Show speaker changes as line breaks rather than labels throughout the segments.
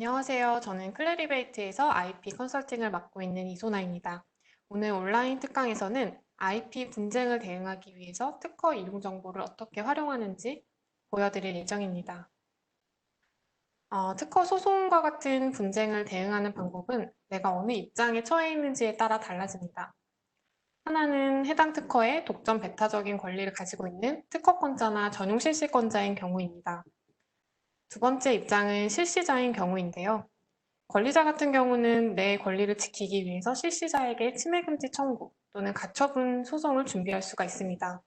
안녕하세요. 저는 클레리베이트에서 IP 컨설팅을 맡고 있는 이소나입니다. 오늘 온라인 특강에서는 IP 분쟁을 대응하기 위해서 특허 이용 정보를 어떻게 활용하는지 보여드릴 예정입니다. 특허 소송과 같은 분쟁을 대응하는 방법은 내가 어느 입장에 처해 있는지에 따라 달라집니다. 하나는 해당 특허에 독점 배타적인 권리를 가지고 있는 특허권자나 전용 실시권자인 경우입니다. 두 번째 입장은 실시자인 경우인데요. 권리자 같은 경우는 내 권리를 지키기 위해서 실시자에게 침해금지 청구 또는 가처분 소송을 준비할 수가 있습니다.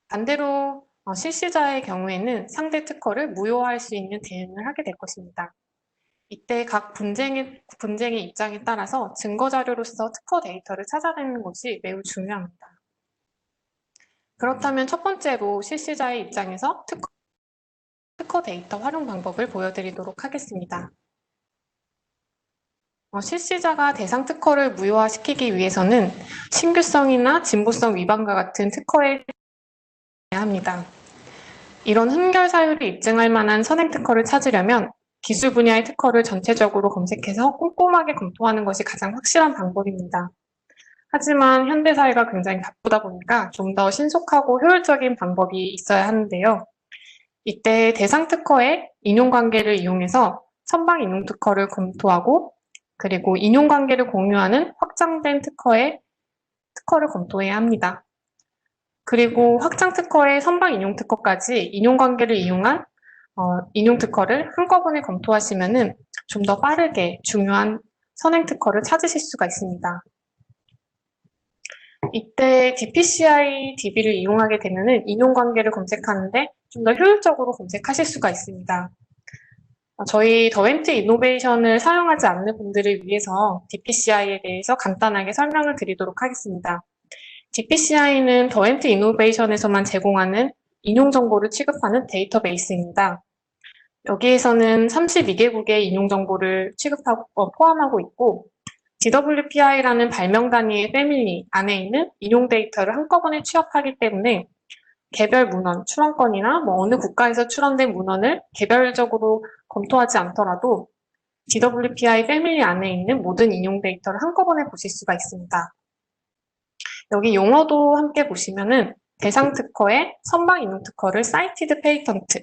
반대로 실시자의 경우에는 상대 특허를 무효화할 수 있는 대응을 하게 될 것입니다. 이때 각 분쟁의 입장에 따라서 증거자료로서 특허 데이터를 찾아내는 것이 매우 중요합니다. 그렇다면 첫 번째로 실시자의 입장에서 특허 데이터 활용 방법을 보여드리도록 하겠습니다. 실시자가 대상 특허를 무효화시키기 위해서는 신규성이나 진보성 위반과 같은 특허에 해야 합니다. 이런 흠결 사유를 입증할 만한 선행 특허를 찾으려면 기술 분야의 특허를 전체적으로 검색해서 꼼꼼하게 검토하는 것이 가장 확실한 방법입니다. 하지만 현대사회가 굉장히 바쁘다 보니까 좀 더 신속하고 효율적인 방법이 있어야 하는데요. 이때 대상 특허의 인용관계를 이용해서 선박 인용 특허를 검토하고 그리고 인용관계를 공유하는 확장된 특허를 검토해야 합니다. 그리고 확장 특허의 선박 인용 특허까지 인용관계를 이용한 인용 특허를 한꺼번에 검토하시면은 좀 더 빠르게 중요한 선행 특허를 찾으실 수가 있습니다. 이때 DPCI DB를 이용하게 되면은 인용관계를 검색하는데 좀 더 효율적으로 검색하실 수가 있습니다. 저희 더웬트 이노베이션을 사용하지 않는 분들을 위해서 DPCI에 대해서 간단하게 설명을 드리도록 하겠습니다. DPCI는 더웬트 이노베이션에서만 제공하는 인용 정보를 취급하는 데이터베이스입니다. 여기에서는 32개국의 인용 정보를 포함하고 있고 DWPI라는 발명 단위의 패밀리 안에 있는 인용 데이터를 한꺼번에 취합하기 때문에 개별 문헌, 출원권이나 어느 국가에서 출원된 문헌을 개별적으로 검토하지 않더라도 DWPI 패밀리 안에 있는 모든 인용 데이터를 한꺼번에 보실 수가 있습니다. 여기 용어도 함께 보시면은 대상 특허에 선박 인용 특허를 사이티드 페이턴트,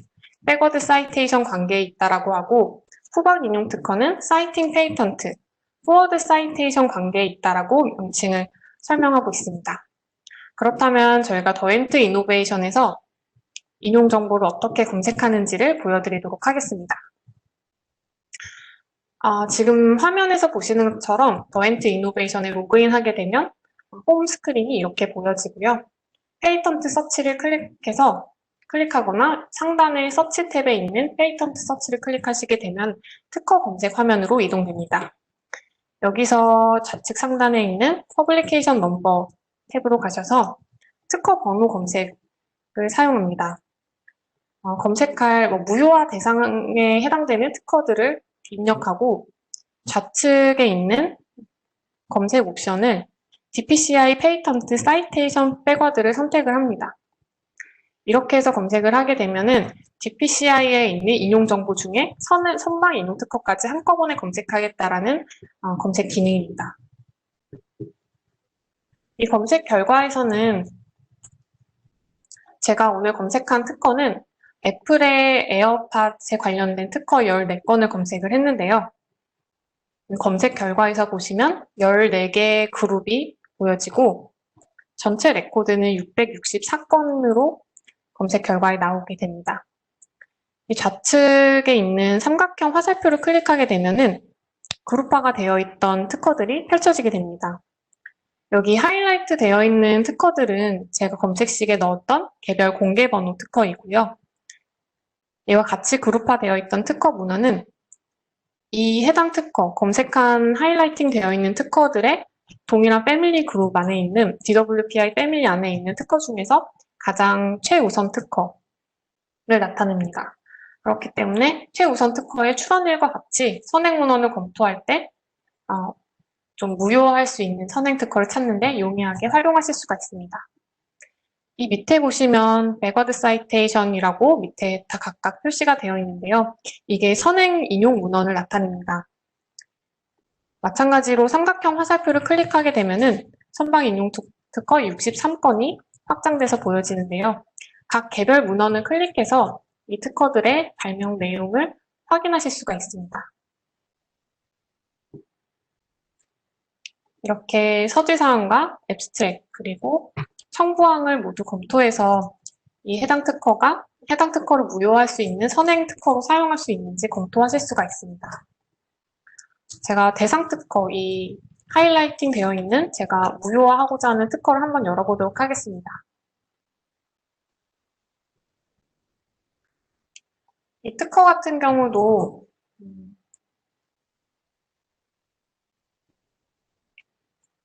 백워드 사이테이션 관계에 있다라고 하고 후박 인용 특허는 사이팅 페이턴트, 포워드 사이테이션 관계에 있다라고 명칭을 설명하고 있습니다. 그렇다면 저희가 더웬트 이노베이션에서 인용 정보를 어떻게 검색하는지를 보여드리도록 하겠습니다. 지금 화면에서 보시는 것처럼 더웬트 이노베이션에 로그인하게 되면 홈 스크린이 이렇게 보여지고요. 페이턴트 서치를 클릭하거나 상단의 서치 탭에 있는 페이턴트 서치를 클릭하시게 되면 특허 검색 화면으로 이동됩니다. 여기서 좌측 상단에 있는 퍼블리케이션 넘버 탭으로 가셔서 특허 번호 검색을 사용합니다. 검색할 무효화 대상에 해당되는 특허들을 입력하고 좌측에 있는 검색 옵션을 DPCI 페이턴트 사이테이션 백워드를 선택을 합니다. 이렇게 해서 검색을 하게 되면은 DPCI에 있는 인용 정보 중에 선박 인용 특허까지 한꺼번에 검색하겠다라는 검색 기능입니다. 이 검색 결과에서는 제가 오늘 검색한 특허는 애플의 에어팟에 관련된 특허 14건을 검색을 했는데요. 검색 결과에서 보시면 14개의 그룹이 보여지고 전체 레코드는 664건으로 검색 결과에 나오게 됩니다. 이 좌측에 있는 삼각형 화살표를 클릭하게 되면은 그룹화가 되어 있던 특허들이 펼쳐지게 됩니다. 여기 하이라이트 되어 있는 특허들은 제가 검색식에 넣었던 개별 공개 번호 특허이고요. 이와 같이 그룹화되어 있던 특허 문헌은 이 해당 특허, 검색한 하이라이팅 되어 있는 특허들의 동일한 패밀리 그룹 안에 있는 DWPI 패밀리 안에 있는 특허 중에서 가장 최우선 특허를 나타냅니다. 그렇기 때문에 최우선 특허의 출원일과 같이 선행 문헌을 검토할 때 좀 무효화할 수 있는 선행 특허를 찾는데 용이하게 활용하실 수가 있습니다. 이 밑에 보시면 backward citation이라고 밑에 다 각각 표시가 되어 있는데요. 이게 선행 인용 문헌을 나타냅니다. 마찬가지로 삼각형 화살표를 클릭하게 되면은 선방 인용 특허 63건이 확장돼서 보여지는데요. 각 개별 문헌을 클릭해서 이 특허들의 발명 내용을 확인하실 수가 있습니다. 이렇게 서술사항과 앱스트랙 그리고 청부항을 모두 검토해서 이 해당 특허를 무효할 수 있는 선행 특허로 사용할 수 있는지 검토하실 수가 있습니다. 제가 대상 특허, 이 하이라이팅 되어 있는 제가 무효화하고자 하는 특허를 한번 열어보도록 하겠습니다. 이 특허 같은 경우도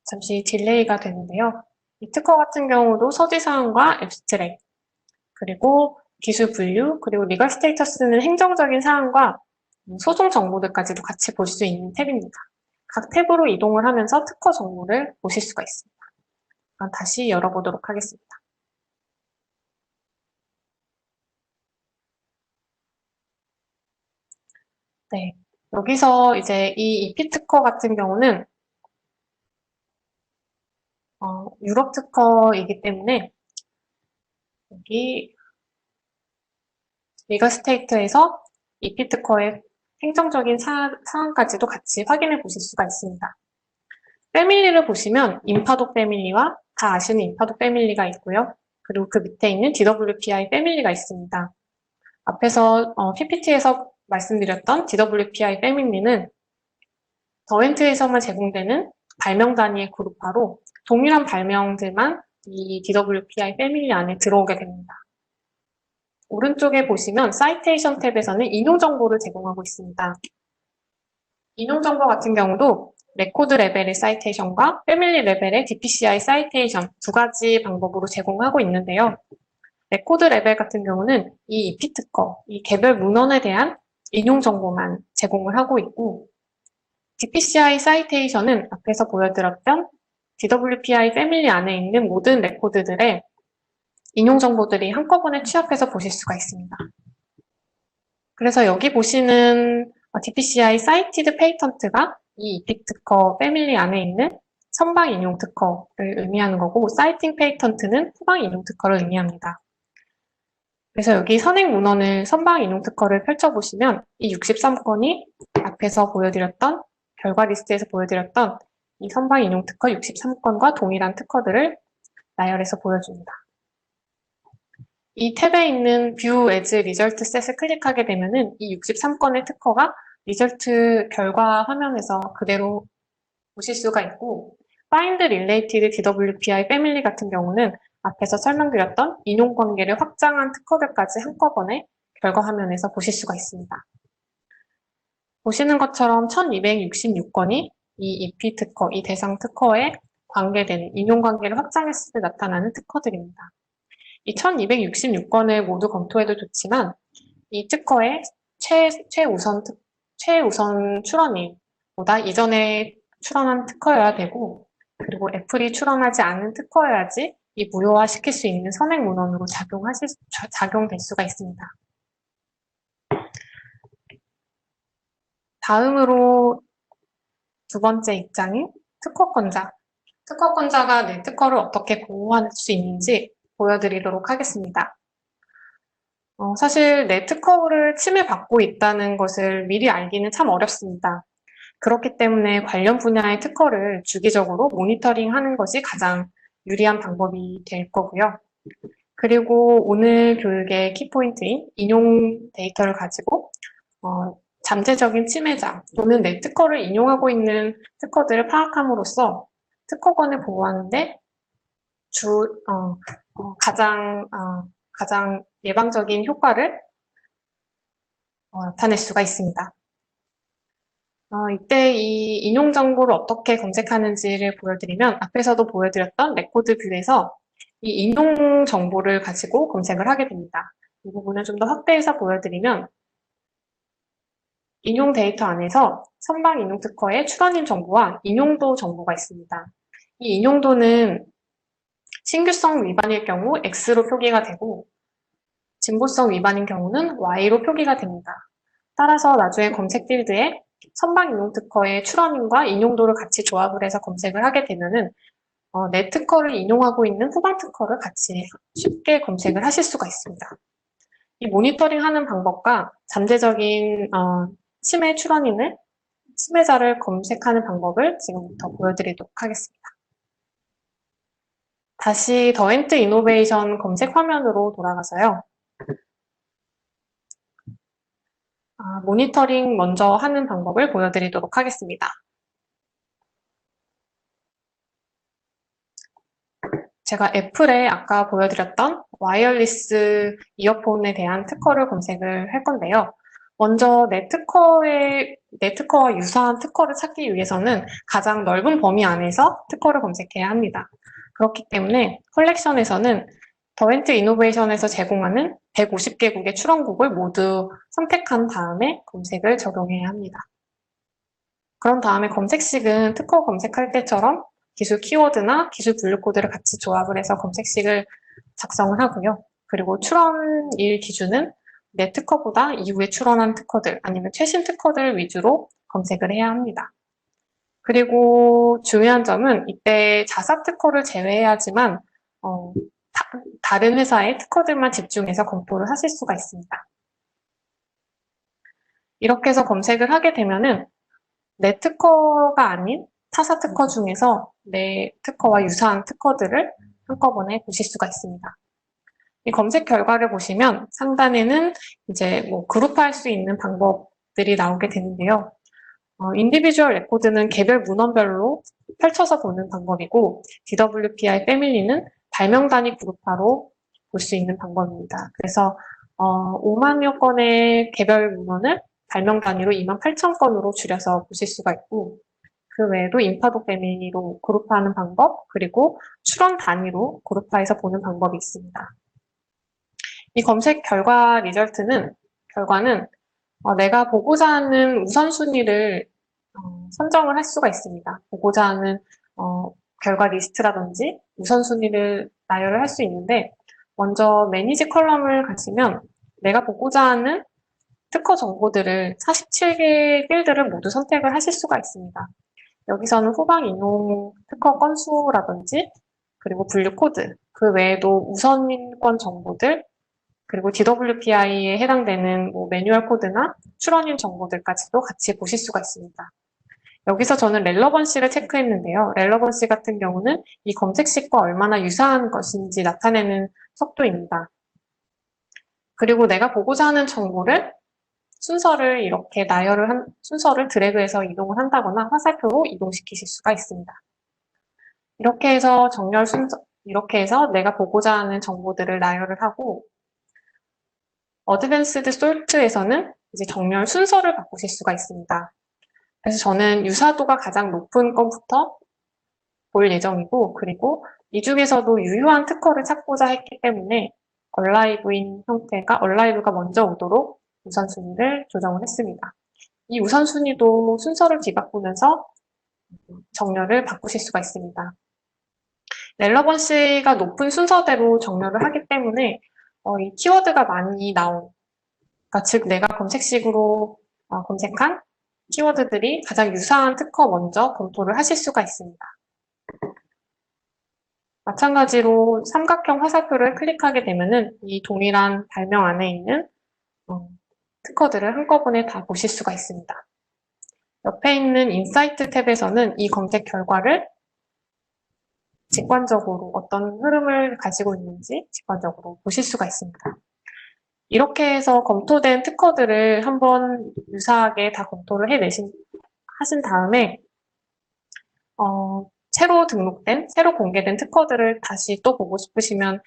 잠시 딜레이가 되는데요. 이 특허 같은 경우도 서지사항과 앱스트랙, 그리고 기술 분류, 그리고 리걸 스테이터스는 행정적인 사항과 소송 정보들까지도 같이 볼 수 있는 탭입니다. 각 탭으로 이동을 하면서 특허 정보를 보실 수가 있습니다. 그럼 다시 열어보도록 하겠습니다. 네, 여기서 이제 이 EP 특허 같은 경우는 유럽 특허이기 때문에 여기 리걸 스테이트에서 EP 특허의 행정적인 사항까지도 같이 확인해 보실 수가 있습니다. 패밀리를 보시면 인파독 패밀리와 다 아시는 인파독 패밀리가 있고요. 그리고 그 밑에 있는 DWPI 패밀리가 있습니다. 앞에서 PPT에서 말씀드렸던 DWPI 패밀리는 더웬트에서만 제공되는 발명 단위의 그룹화로 동일한 발명들만 이 DWPI 패밀리 안에 들어오게 됩니다. 오른쪽에 보시면 사이테이션 탭에서는 인용 정보를 제공하고 있습니다. 인용 정보 같은 경우도 레코드 레벨의 사이테이션과 패밀리 레벨의 DPCI 사이테이션 두 가지 방법으로 제공하고 있는데요. 레코드 레벨 같은 경우는 이 EP 특허, 이 개별 문헌에 대한 인용 정보만 제공을 하고 있고, DPCI 사이테이션은 앞에서 보여드렸던 DWPI 패밀리 안에 있는 모든 레코드들의 인용 정보들이 한꺼번에 취합해서 보실 수가 있습니다. 그래서 여기 보시는 DPCI 사이티드 페이턴트가 이 EP 특허 패밀리 안에 있는 선방 인용 특허를 의미하는 거고, 사이팅 페이턴트는 후방 인용 특허를 의미합니다. 그래서 여기 선행 문헌을 선방 인용 특허를 펼쳐보시면 이 63건이 앞에서 보여드렸던 결과 리스트에서 보여드렸던 이 선방 인용 특허 63건과 동일한 특허들을 나열해서 보여줍니다. 이 탭에 있는 View as Result Set을 클릭하게 되면은 이 63건의 특허가 리절트 결과 화면에서 그대로 보실 수가 있고, Find Related DWPI Family 같은 경우는 앞에서 설명드렸던 인용 관계를 확장한 특허들까지 한꺼번에 결과 화면에서 보실 수가 있습니다. 보시는 것처럼 1266건이 이 EP 특허, 이 대상 특허에 관계되는 인용 관계를 확장했을 때 나타나는 특허들입니다. 이 1266건을 모두 검토해도 좋지만 이 특허의 최우선 출원일보다 이전에 출원한 특허여야 되고, 그리고 애플이 출원하지 않은 특허여야지 이 무효화시킬 수 있는 선행 문헌으로 작용될 수가 있습니다. 다음으로 두 번째 입장인 특허권자. 특허권자가 내 특허를 어떻게 보호할 수 있는지 보여드리도록 하겠습니다. 사실 내 특허를 침해받고 있다는 것을 미리 알기는 참 어렵습니다. 그렇기 때문에 관련 분야의 특허를 주기적으로 모니터링하는 것이 가장 유리한 방법이 될 거고요. 그리고 오늘 교육의 키포인트인 인용 데이터를 가지고 잠재적인 침해자 또는 내 특허를 인용하고 있는 특허들을 파악함으로써 특허권을 보호하는데 가장 예방적인 효과를 나타낼 수가 있습니다. 이때 이 인용 정보를 어떻게 검색하는지를 보여드리면, 앞에서도 보여드렸던 레코드 뷰에서 이 인용 정보를 가지고 검색을 하게 됩니다. 이 부분을 좀 더 확대해서 보여드리면, 인용 데이터 안에서 선방 인용 특허의 출원인 정보와 인용도 정보가 있습니다. 이 인용도는 신규성 위반일 경우 X로 표기가 되고 진보성 위반인 경우는 Y로 표기가 됩니다. 따라서 나중에 검색 필드에 선박 인용 특허의 출원인과 인용도를 같이 조합을 해서 검색을 하게 되면은 내 특허를 인용하고 있는 후방 특허를 같이 쉽게 검색을 하실 수가 있습니다. 이 모니터링 하는 방법과 잠재적인 침해 출원인을 침해자를 검색하는 방법을 지금부터 보여드리도록 하겠습니다. 다시 더엔트 이노베이션 검색 화면으로 돌아가서요. 모니터링 먼저 하는 방법을 보여드리도록 하겠습니다. 제가 애플에 아까 보여드렸던 와이어리스 이어폰에 대한 특허를 검색을 할 건데요. 먼저 내 특허와 유사한 특허를 찾기 위해서는 가장 넓은 범위 안에서 특허를 검색해야 합니다. 그렇기 때문에 컬렉션에서는 더엔트 이노베이션에서 제공하는 150개국의 출원국을 모두 선택한 다음에 검색을 적용해야 합니다. 그런 다음에 검색식은 특허 검색할 때처럼 기술 키워드나 기술 분류 코드를 같이 조합을 해서 검색식을 작성을 하고요. 그리고 출원일 기준은 내 특허보다 이후에 출원한 특허들 아니면 최신 특허들 위주로 검색을 해야 합니다. 그리고 중요한 점은 이때 자사 특허를 제외해야지만 다른 회사의 특허들만 집중해서 검토를 하실 수가 있습니다. 이렇게 해서 검색을 하게 되면은 내 특허가 아닌 타사 특허 중에서 내 특허와 유사한 특허들을 한꺼번에 보실 수가 있습니다. 이 검색 결과를 보시면 상단에는 이제 그룹할 수 있는 방법들이 나오게 되는데요. 인디비주얼 레코드는 개별 문헌별로 펼쳐서 보는 방법이고 DWPI 패밀리는 발명 단위 그룹화로 볼 수 있는 방법입니다. 그래서 5만여 건의 개별 문헌을 발명 단위로 28,000건으로 줄여서 보실 수가 있고 그 외에도 인파도 패밀리로 그룹화하는 방법 그리고 출원 단위로 그룹화해서 보는 방법이 있습니다. 이 검색 결과는 내가 보고자 하는 우선순위를 선정을 할 수가 있습니다. 보고자 하는 결과 리스트라든지 우선순위를 나열을 할 수 있는데 먼저 매니지 컬럼을 가시면 내가 보고자 하는 특허 정보들을 47개의 필드를 모두 선택을 하실 수가 있습니다. 여기서는 후방 인용 특허 건수라든지 그리고 분류 코드, 그 외에도 우선권 정보들 그리고 DWPI에 해당되는 매뉴얼 코드나 출원인 정보들까지도 같이 보실 수가 있습니다. 여기서 저는 렐러번시를 체크했는데요. 렐러번시 같은 경우는 이 검색식과 얼마나 유사한 것인지 나타내는 속도입니다. 그리고 내가 보고자 하는 정보를 순서를 이렇게 순서를 드래그해서 이동을 한다거나 화살표로 이동시키실 수가 있습니다. 이렇게 해서 내가 보고자 하는 정보들을 나열을 하고 어드밴스드 솔트에서는 이제 정렬 순서를 바꾸실 수가 있습니다. 그래서 저는 유사도가 가장 높은 것부터 볼 예정이고 그리고 이 중에서도 유효한 특허를 찾고자 했기 때문에 얼라이브가 먼저 오도록 우선순위를 조정을 했습니다. 이 우선순위도 순서를 뒤바꾸면서 정렬을 바꾸실 수가 있습니다. 렐러번시가 높은 순서대로 정렬을 하기 때문에 이 키워드가 많이 그러니까 즉 내가 검색식으로 검색한 키워드들이 가장 유사한 특허 먼저 검토를 하실 수가 있습니다. 마찬가지로 삼각형 화살표를 클릭하게 되면은 이 동일한 발명 안에 있는 특허들을 한꺼번에 다 보실 수가 있습니다. 옆에 있는 인사이트 탭에서는 이 검색 결과를 직관적으로 어떤 흐름을 가지고 있는지 직관적으로 보실 수가 있습니다. 이렇게 해서 검토된 특허들을 한번 유사하게 다 검토를 하신 다음에 새로 공개된 특허들을 다시 또 보고 싶으시면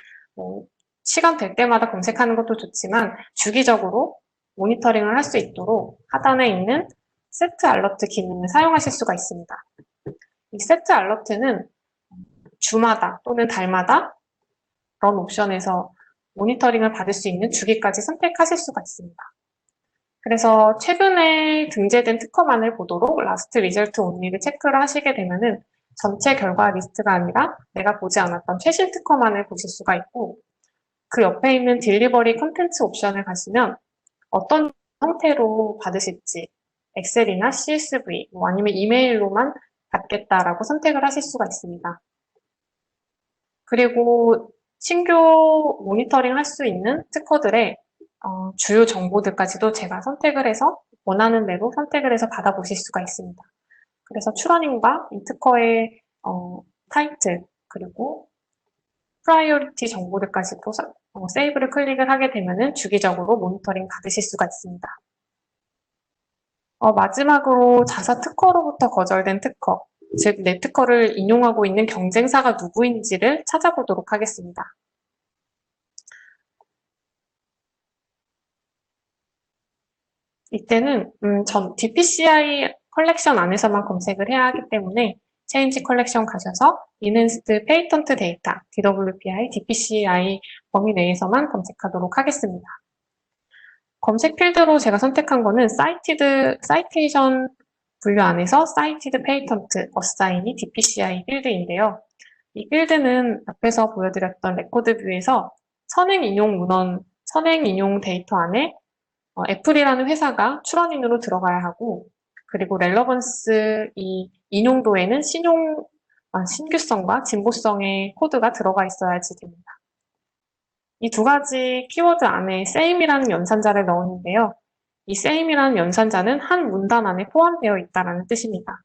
시간 될 때마다 검색하는 것도 좋지만 주기적으로 모니터링을 할 수 있도록 하단에 있는 세트 알러트 기능을 사용하실 수가 있습니다. 이 세트 알러트는 주마다 또는 달마다 그런 옵션에서 모니터링을 받을 수 있는 주기까지 선택하실 수가 있습니다. 그래서 최근에 등재된 특허만을 보도록 라스트 리절트 온리를 체크를 하시게 되면은 전체 결과 리스트가 아니라 내가 보지 않았던 최신 특허만을 보실 수가 있고, 그 옆에 있는 딜리버리 컨텐츠 옵션을 가시면 어떤 형태로 받으실지, 엑셀이나 CSV, 아니면 이메일로만 받겠다라고 선택을 하실 수가 있습니다. 그리고 신규 모니터링 할 수 있는 특허들의 주요 정보들까지도 제가 선택을 해서 원하는 대로 선택을 해서 받아보실 수가 있습니다. 그래서 출원인과 이 특허의 타이틀, 그리고 프라이어리티 정보들까지도 세이브를 클릭을 하게 되면은 주기적으로 모니터링 받으실 수가 있습니다. 마지막으로 자사 특허로부터 거절된 특허, 즉 내 특허를 인용하고 있는 경쟁사가 누구인지를 찾아보도록 하겠습니다. 이때는 전 DPCI 컬렉션 안에서만 검색을 해야 하기 때문에 체인지 컬렉션 가셔서 인핸스드 페이턴트 데이터, DWPI, DPCI 범위 내에서만 검색하도록 하겠습니다. 검색 필드로 제가 선택한 거는 사이테이션 분류 안에서 사이티드 페이턴트, 어사인이 DPCI 필드인데요. 이 필드는 앞에서 보여드렸던 레코드 뷰에서 선행 인용 문헌, 선행 인용 데이터 안에 애플이라는 회사가 출원인으로 들어가야 하고, 그리고 렐러번스 이 인용도에는 신규성과 진보성의 코드가 들어가 있어야지 됩니다. 이 두 가지 키워드 안에 same이라는 연산자를 넣었는데요. 이 same이라는 연산자는 한 문단 안에 포함되어 있다는 뜻입니다.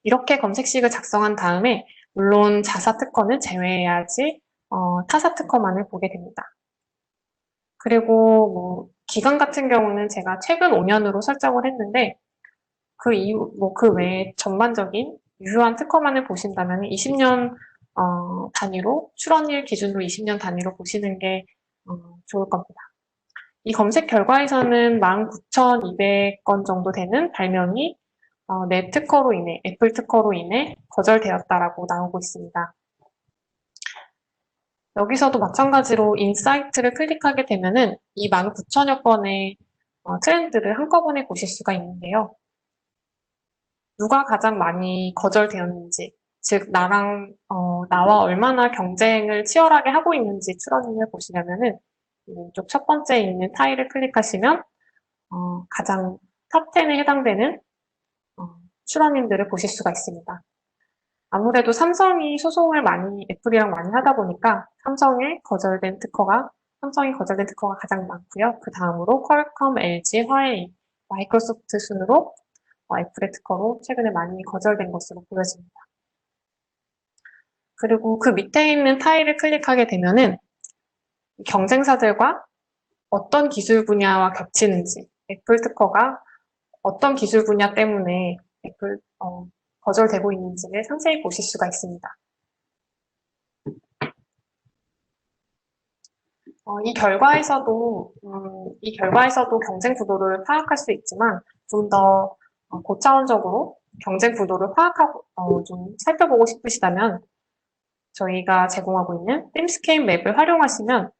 이렇게 검색식을 작성한 다음에 물론 자사 특허는 제외해야지 타사 특허만을 보게 됩니다. 그리고 기간 같은 경우는 제가 최근 5년으로 설정을 했는데 그 이후 그 외에 전반적인 유효한 특허만을 보신다면 20년 단위로 출원일 기준으로 20년 단위로 보시는 게 좋을 겁니다. 이 검색 결과에서는 19,200건 정도 되는 발명이 내 특허로 인해, 애플 특허로 인해 거절되었다라고 나오고 있습니다. 여기서도 마찬가지로 인사이트를 클릭하게 되면은 이 19,000여 건의 트렌드를 한꺼번에 보실 수가 있는데요. 누가 가장 많이 거절되었는지, 즉 나와 얼마나 경쟁을 치열하게 하고 있는지 출원인을 보시려면은 왼쪽 첫 번째에 있는 타일을 클릭하시면 가장 탑 10에 해당되는 출원인들을 보실 수가 있습니다. 아무래도 삼성이 소송을 애플이랑 많이 하다 보니까 삼성이 거절된 특허가 가장 많고요. 그 다음으로 퀄컴, LG, 화웨이, 마이크로소프트 순으로 애플의 특허로 최근에 많이 거절된 것으로 보여집니다. 그리고 그 밑에 있는 타일을 클릭하게 되면은 경쟁사들과 어떤 기술 분야와 겹치는지, 애플 특허가 어떤 기술 분야 때문에 거절되고 있는지를 상세히 보실 수가 있습니다. 이 결과에서도 경쟁 구도를 파악할 수 있지만 좀 더 고차원적으로 경쟁 구도를 파악하고 좀 살펴보고 싶으시다면 저희가 제공하고 있는 팀스케ip 맵을 활용하시면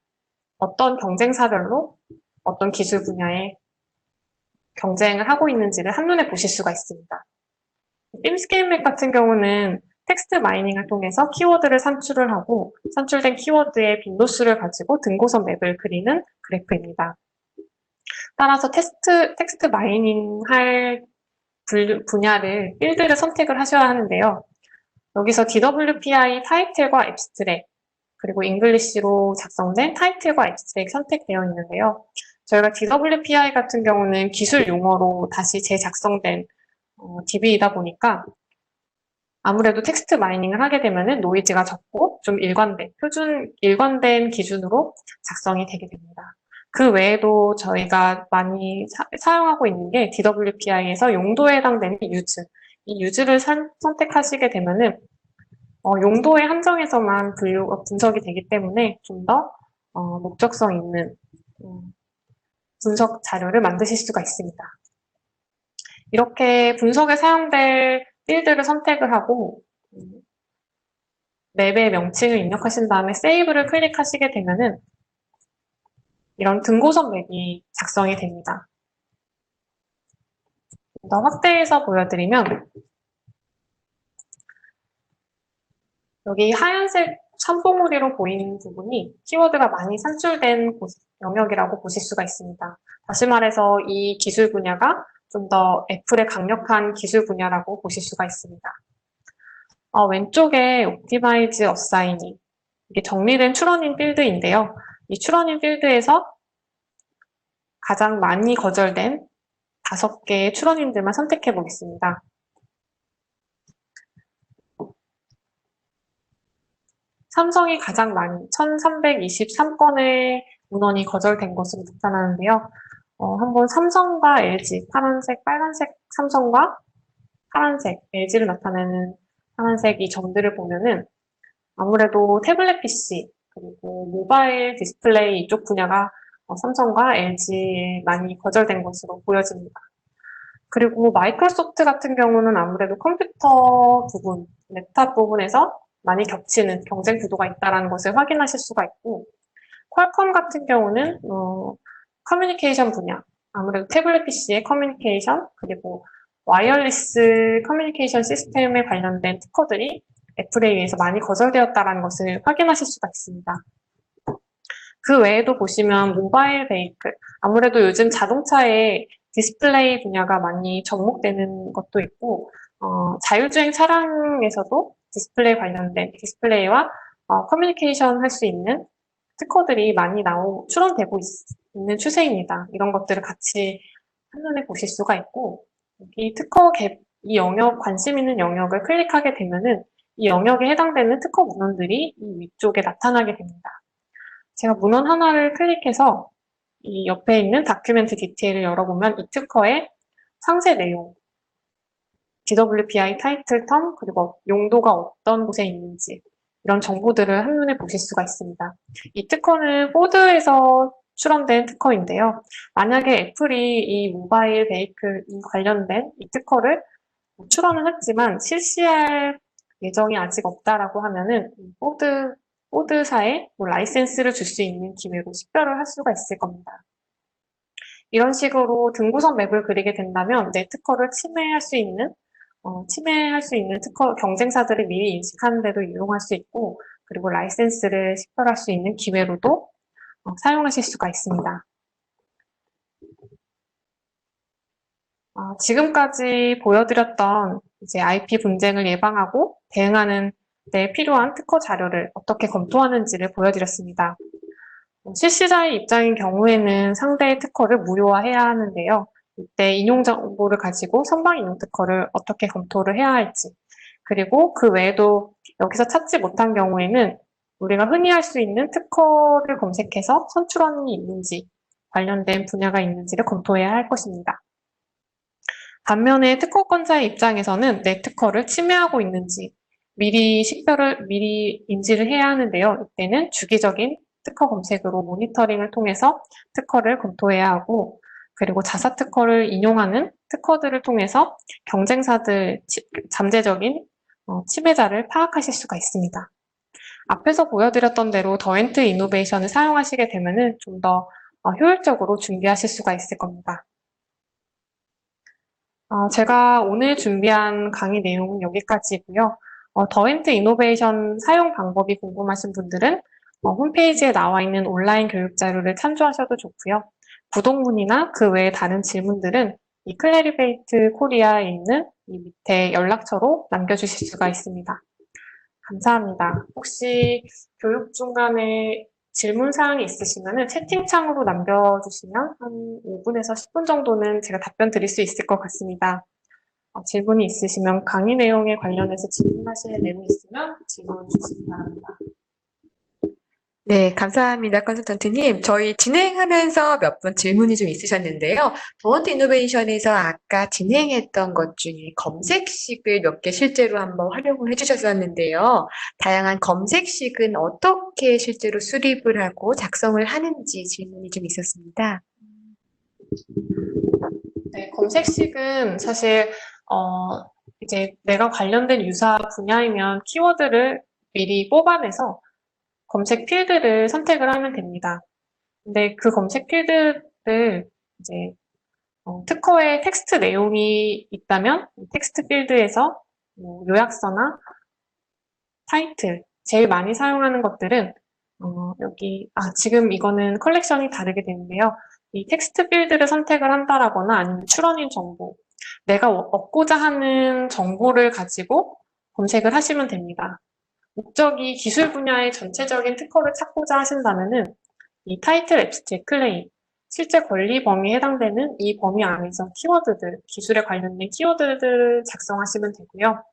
어떤 경쟁사별로 어떤 기술 분야에 경쟁을 하고 있는지를 한눈에 보실 수가 있습니다. 팀스케ip 맵 같은 경우는 텍스트 마이닝을 통해서 키워드를 산출을 하고 산출된 키워드의 빈도수를 가지고 등고선 맵을 그리는 그래프입니다. 따라서 텍스트 마이닝 할 분야를 필드를 선택을 하셔야 하는데요. 여기서 DWPI 타이틀과 앱스트랙, 그리고 잉글리시로 작성된 타이틀과 앱스트랙 선택되어 있는데요. 저희가 DWPI 같은 경우는 기술 용어로 다시 재작성된 DB이다 보니까 아무래도 텍스트 마이닝을 하게 되면은 노이즈가 적고 좀 일관된 기준으로 작성이 되게 됩니다. 그 외에도 저희가 많이 사용하고 있는 게 DWPI에서 용도에 해당되는 유즈. 이 유즈를 선택하시게 되면은 용도에 한정해서만 분석이 되기 때문에 좀 더 목적성 있는 분석 자료를 만드실 수가 있습니다. 이렇게 분석에 사용될 필드를 선택을 하고 맵의 명칭을 입력하신 다음에 세이브를 클릭하시게 되면은 이런 등고선 맵이 작성이 됩니다. 더 확대해서 보여드리면 여기 하얀색 삼봉우리로 보이는 부분이 키워드가 많이 산출된 영역이라고 보실 수가 있습니다. 다시 말해서 이 기술 분야가 좀 더 애플의 강력한 기술 분야라고 보실 수가 있습니다. 왼쪽에 Optimize Assigning, 이게 정리된 추러닝 필드인데요. 이 추러닝 필드에서 가장 많이 거절된 5개의 추러닝들만 선택해 보겠습니다. 삼성이 가장 많이 1323건의 문헌이 거절된 것으로 나타나는데요. 한번 삼성과 LG, 파란색, 빨간색 삼성과 파란색, LG를 나타내는 파란색 이 점들을 보면은 아무래도 태블릿 PC, 그리고 모바일 디스플레이 이쪽 분야가 삼성과 LG에 많이 거절된 것으로 보여집니다. 그리고 마이크로소프트 같은 경우는 아무래도 컴퓨터 부분, 랩탑 부분에서 많이 겹치는 경쟁 구도가 있다는 것을 확인하실 수가 있고, 퀄컴 같은 경우는 커뮤니케이션 분야, 아무래도 태블릿 PC의 커뮤니케이션, 그리고 와이어리스 커뮤니케이션 시스템에 관련된 특허들이 애플에 의해서 많이 거절되었다는 것을 확인하실 수가 있습니다. 그 외에도 보시면 모바일 베이클, 아무래도 요즘 자동차의 디스플레이 분야가 많이 접목되는 것도 있고, 자율주행 차량에서도 디스플레이 관련된 디스플레이와 커뮤니케이션 할 수 있는 특허들이 많이 출원되고 있는 추세입니다. 이런 것들을 같이 한눈에 보실 수가 있고, 이 특허 갭, 이 영역, 관심 있는 영역을 클릭하게 되면은 이 영역에 해당되는 특허 문헌들이 이 위쪽에 나타나게 됩니다. 제가 문헌 하나를 클릭해서 이 옆에 있는 다큐멘트 디테일을 열어보면 이 특허의 상세 내용, DWPI 타이틀 텀, 그리고 용도가 어떤 곳에 있는지 이런 정보들을 한눈에 보실 수가 있습니다. 이 특허는 포드에서 출원된 특허인데요. 만약에 애플이 이 모바일 베이클 관련된 이 특허를 출원은 했지만 실시할 예정이 아직 없다라고 하면은 포드사에 라이센스를 줄 수 있는 기회로 식별을 할 수가 있을 겁니다. 이런 식으로 등구선 맵을 그리게 된다면 내 특허를 침해할 수 있는 특허 경쟁사들을 미리 인식하는 데도 이용할 수 있고, 그리고 라이센스를 식별할 수 있는 기회로도 사용하실 수가 있습니다. 지금까지 보여드렸던 이제 IP 분쟁을 예방하고 대응하는 데 필요한 특허 자료를 어떻게 검토하는지를 보여드렸습니다. 실시자의 입장인 경우에는 상대의 특허를 무효화해야 하는데요. 이때 인용 정보를 가지고 선박 인용 특허를 어떻게 검토를 해야 할지, 그리고 그 외에도 여기서 찾지 못한 경우에는 우리가 흔히 할 수 있는 특허를 검색해서 선출원이 있는지, 관련된 분야가 있는지를 검토해야 할 것입니다. 반면에 특허권자의 입장에서는 내 특허를 침해하고 있는지 미리 인지를 해야 하는데요. 이때는 주기적인 특허 검색으로 모니터링을 통해서 특허를 검토해야 하고, 그리고 자사 특허를 인용하는 특허들을 통해서 경쟁사들 잠재적인 침해자를 파악하실 수가 있습니다. 앞에서 보여드렸던 대로 더엔트 이노베이션을 사용하시게 되면은 좀 더 효율적으로 준비하실 수가 있을 겁니다. 제가 오늘 준비한 강의 내용은 여기까지고요. 더엔트 이노베이션 사용 방법이 궁금하신 분들은 홈페이지에 나와 있는 온라인 교육 자료를 참조하셔도 좋고요. 구독 문의나 그 외에 다른 질문들은 이 클래리베이트 코리아에 있는 이 밑에 연락처로 남겨주실 수가 있습니다. 감사합니다. 혹시 교육 중간에 질문 사항이 있으시면 채팅창으로 남겨주시면 한 5분에서 10분 정도는 제가 답변 드릴 수 있을 것 같습니다. 질문이 있으시면 강의 내용에 관련해서 질문하실 내용이 있으면 질문 주시기 바랍니다.
네, 감사합니다, 컨설턴트님. 저희 진행하면서 몇 분 질문이 좀 있으셨는데요. 더원트 이노베이션에서 아까 진행했던 것 중에 검색식을 몇 개 실제로 한번 활용을 해주셨었는데요. 다양한 검색식은 어떻게 실제로 수립을 하고 작성을 하는지 질문이 좀 있었습니다.
네, 검색식은 사실 이제 내가 관련된 유사 분야이면 키워드를 미리 뽑아내서 검색 필드를 선택을 하면 됩니다. 근데 그 검색 필드를 이제 특허에 텍스트 내용이 있다면 텍스트 필드에서 뭐 요약서나 타이틀, 제일 많이 사용하는 것들은 지금 이거는 컬렉션이 다르게 되는데요. 이 텍스트 필드를 선택을 한다라거나 아니면 추론인 정보, 내가 얻고자 하는 정보를 가지고 검색을 하시면 됩니다. 목적이 기술 분야의 전체적인 특허를 찾고자 하신다면은 이 타이틀 앱스트랙트 클레임, 실제 권리 범위에 해당되는 이 범위 안에서 키워드들, 기술에 관련된 키워드들을 작성하시면 되고요.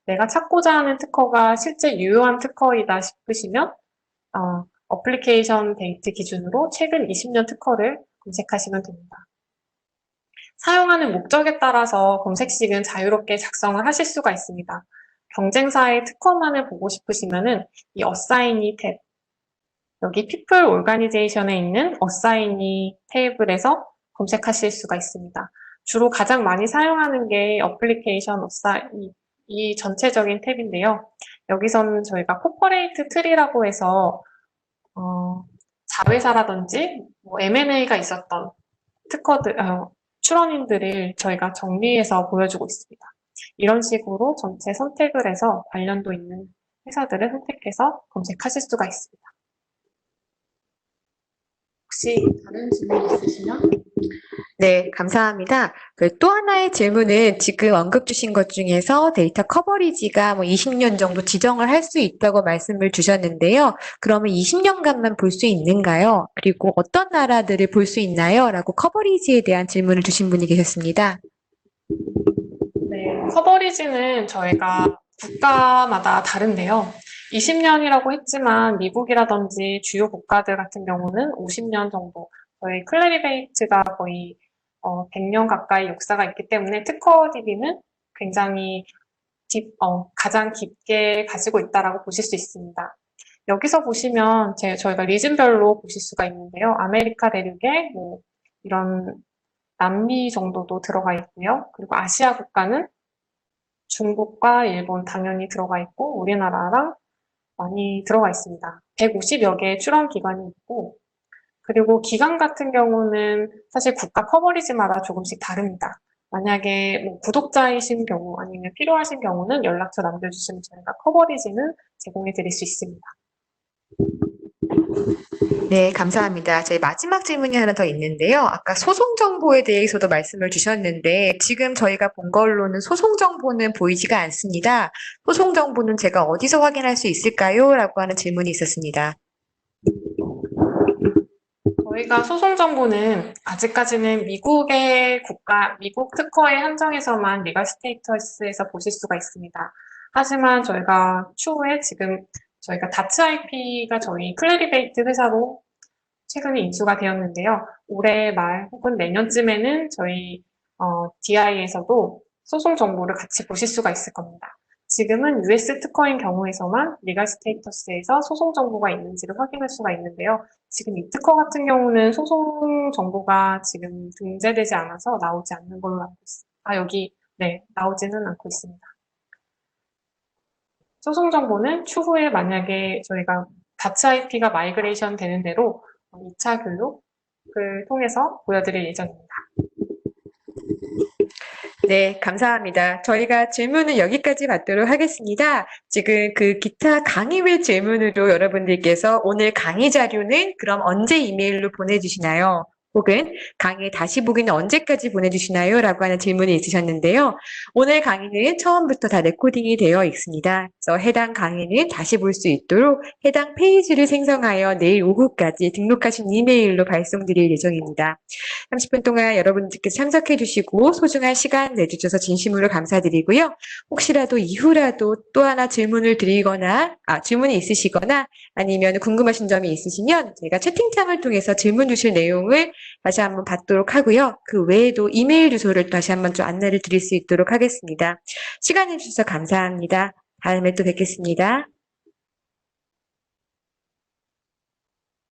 내가 찾고자 하는 특허가 실제 유효한 특허이다 싶으시면 어플리케이션 데이트 기준으로 최근 20년 특허를 검색하시면 됩니다. 사용하는 목적에 따라서 검색식은 자유롭게 작성을 하실 수가 있습니다. 경쟁사의 특허만을 보고 싶으시면은 이 어사이니 탭, 여기 People Organization에 있는 어사이니 테이블에서 검색하실 수가 있습니다. 주로 가장 많이 사용하는 게 어플리케이션 어사이니 이 전체적인 탭인데요. 여기서는 저희가 코퍼레이트 트리라고 해서 자회사라든지 뭐 M&A가 있었던 특허들, 출원인들을 저희가 정리해서 보여주고 있습니다. 이런 식으로 전체 선택을 해서 관련도 있는 회사들을 선택해서 검색하실 수가 있습니다. 혹시 다른 질문 있으시면?
네, 감사합니다. 또 하나의 질문은 지금 언급 주신 것 중에서 데이터 커버리지가 20년 정도 지정을 할 수 있다고 말씀을 주셨는데요. 그러면 20년간만 볼 수 있는가요? 그리고 어떤 나라들을 볼 수 있나요? 라고 커버리지에 대한 질문을 주신 분이 계셨습니다.
네, 커버리지는 저희가 국가마다 다른데요. 20년이라고 했지만 미국이라든지 주요 국가들 같은 경우는 50년 정도, 저희 클래리베이트가 거의 100년 가까이 역사가 있기 때문에 특허 DB는 굉장히 가장 깊게 가지고 있다라고 보실 수 있습니다. 여기서 보시면 저희가 리즌별로 보실 수가 있는데요. 아메리카 대륙에 이런 남미 정도도 들어가 있고요. 그리고 아시아 국가는 중국과 일본 당연히 들어가 있고 우리나라랑 많이 들어가 있습니다. 150여 개의 출원 기관이 있고 그리고 기간 같은 경우는 사실 국가 커버리지마다 조금씩 다릅니다. 만약에 구독자이신 경우 아니면 필요하신 경우는 연락처 남겨주시면 저희가 커버리지는 제공해 드릴 수 있습니다.
네, 감사합니다. 저희 마지막 질문이 하나 더 있는데요. 아까 소송 정보에 대해서도 말씀을 주셨는데 지금 저희가 본 걸로는 소송 정보는 보이지가 않습니다. 소송 정보는 제가 어디서 확인할 수 있을까요? 라고 하는 질문이 있었습니다.
저희가 소송 정보는 아직까지는 미국 특허에 한정해서만 리걸 스테이터스에서 보실 수가 있습니다. 하지만 저희가 추후에 지금 저희가 다츠 IP가 저희 클래리베이트 회사로 최근에 인수가 되었는데요. 올해 말 혹은 내년쯤에는 저희 DI에서도 소송 정보를 같이 보실 수가 있을 겁니다. 지금은 US 특허인 경우에서만 리걸 스테이터스에서 소송 정보가 있는지를 확인할 수가 있는데요. 지금 이 특허 같은 경우는 소송 정보가 지금 등재되지 않아서 나오지 않는 걸로 알고 있습니다. 나오지는 않고 있습니다. 소송 정보는 추후에 만약에 저희가 다츠 IP가 마이그레이션 되는 대로 2차 교육을 통해서 보여드릴 예정입니다.
네, 감사합니다. 저희가 질문은 여기까지 받도록 하겠습니다. 지금 기타 강의외 질문으로 여러분들께서 오늘 강의 자료는 그럼 언제 이메일로 보내주시나요? 혹은 강의 다시 보기는 언제까지 보내주시나요? 라고 하는 질문이 있으셨는데요. 오늘 강의는 처음부터 다 레코딩이 되어 있습니다. 그래서 해당 강의는 다시 볼 수 있도록 해당 페이지를 생성하여 내일 오후까지 등록하신 이메일로 발송드릴 예정입니다. 30분 동안 여러분들께서 참석해 주시고 소중한 시간 내주셔서 진심으로 감사드리고요. 혹시라도 이후라도 또 하나 질문이 있으시거나 아니면 궁금하신 점이 있으시면 제가 채팅창을 통해서 질문 주실 내용을 다시 한번 받도록 하고요. 그 외에도 이메일 주소를 다시 한번 좀 안내를 드릴 수 있도록 하겠습니다. 시간 내주셔서 감사합니다. 다음에 또 뵙겠습니다.